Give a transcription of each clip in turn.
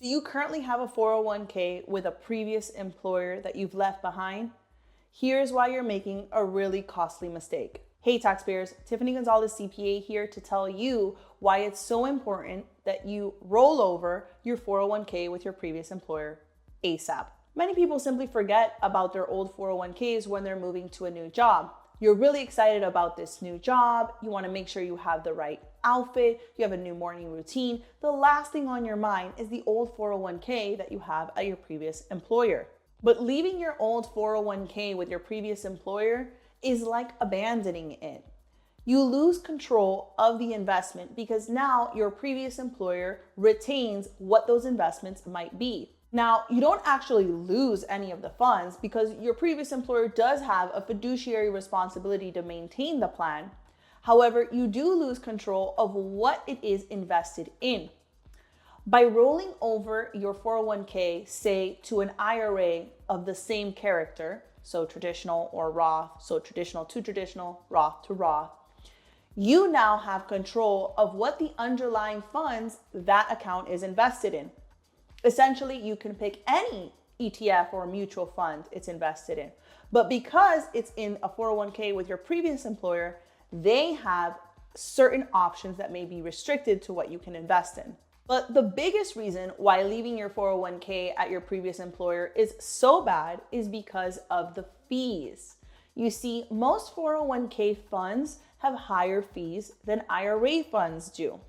Do you currently have a 401k with a previous employer that you've left behind? Here's why you're making a really costly mistake. Hey taxpayers, Tiffany Gonzalez CPA here to tell you why it's so important that you roll over your 401k with your previous employer ASAP. Many people simply forget about their old 401ks when they're moving to a new job. You're really excited about this new job. You want to make sure you have the right outfit. You have a new morning routine. The last thing on your mind is the old 401k that you have at your previous employer. But leaving your old 401k with your previous employer is like abandoning it. You lose control of the investment because now your previous employer retains what those investments might be. Now, you don't actually lose any of the funds because your previous employer does have a fiduciary responsibility to maintain the plan. However, you do lose control of what it is invested in. By rolling over your 401k, say, to an IRA of the same character, so traditional or Roth, so traditional to traditional, Roth to Roth, you now have control of what the underlying funds that account is invested in. Essentially, you can pick any ETF or mutual fund it's invested in. But because it's in a 401k with your previous employer, they have certain options that may be restricted to what you can invest in. But the biggest reason why leaving your 401k at your previous employer is so bad is because of the fees. You see, most 401k funds have higher fees than IRA funds do.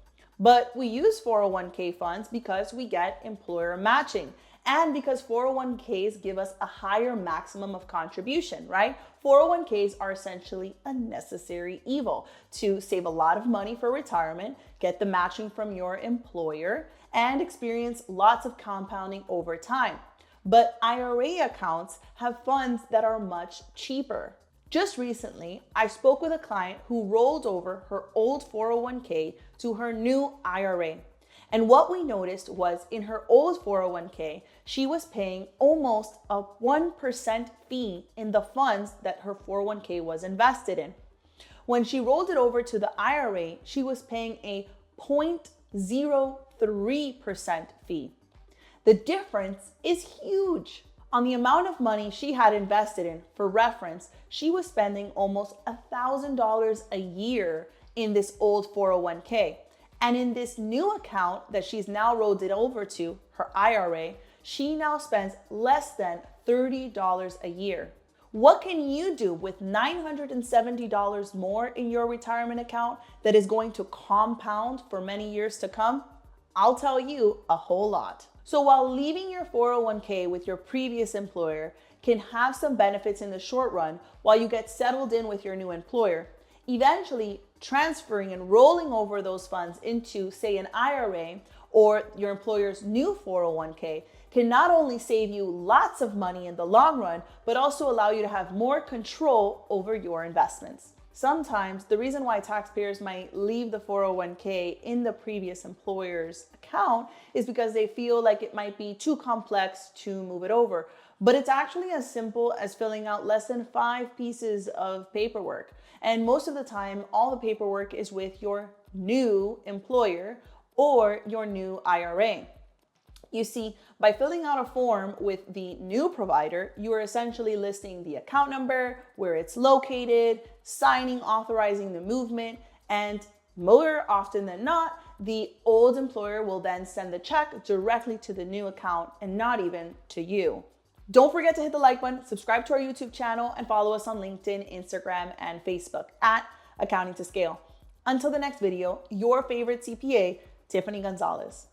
But we use 401k funds because we get employer matching and because 401ks give us a higher maximum of contribution, right? 401ks are essentially a necessary evil to save a lot of money for retirement, get the matching from your employer, and experience lots of compounding over time. But IRA accounts have funds that are much cheaper. Just recently, I spoke with a client who rolled over her old 401k to her new IRA. And what we noticed was in her old 401k, she was paying almost a 1% fee in the funds that her 401k was invested in. When she rolled it over to the IRA, she was paying a 0.03% fee. The difference is huge. On the amount of money she had invested in, for reference, she was spending almost $1,000 a year in this old 401k. And in this new account that she's now rolled it over to, her IRA, she now spends less than $30 a year. What can you do with $970 more in your retirement account that is going to compound for many years to come? I'll tell you, a whole lot. So while leaving your 401k with your previous employer can have some benefits in the short run while you get settled in with your new employer, eventually transferring and rolling over those funds into, say, an IRA or your employer's new 401k can not only save you lots of money in the long run, but also allow you to have more control over your investments. Sometimes the reason why taxpayers might leave the 401k in the previous employer's account is because they feel like it might be too complex to move it over. But it's actually as simple as filling out less than 5 pieces of paperwork. And most of the time, all the paperwork is with your new employer or your new IRA. You see, by filling out a form with the new provider, you are essentially listing the account number, where it's located, signing, authorizing the movement, and more often than not, the old employer will then send the check directly to the new account and not even to you. Don't forget to hit the like button, subscribe to our YouTube channel, and follow us on LinkedIn, Instagram, and Facebook at Accounting to Scale. Until the next video, your favorite CPA, Tiffany Gonzalez.